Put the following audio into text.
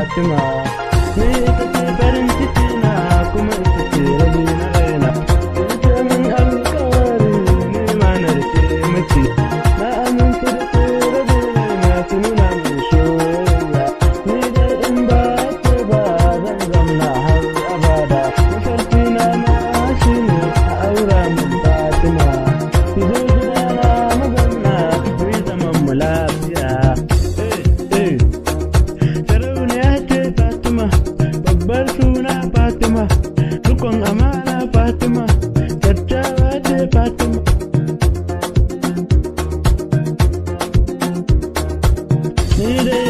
Fatima, ni ita ce farin ciki na kuma ita ce rabi na raina. Ita min alkawari ni ma na rike miki, na amince da ke rabi raina ki nuna min soyayya. Ni dai in ba ke ba zan zamna har abada. Mafarki na ma shi ne a aura min Fatima. Ki zo gidana mu zauna mu yi zaman mu lafiya. Sarauniya ce Fatima, babbar suna Fatima, rikon amana Fatima, kyakkyawa ce Fatima. Ni dai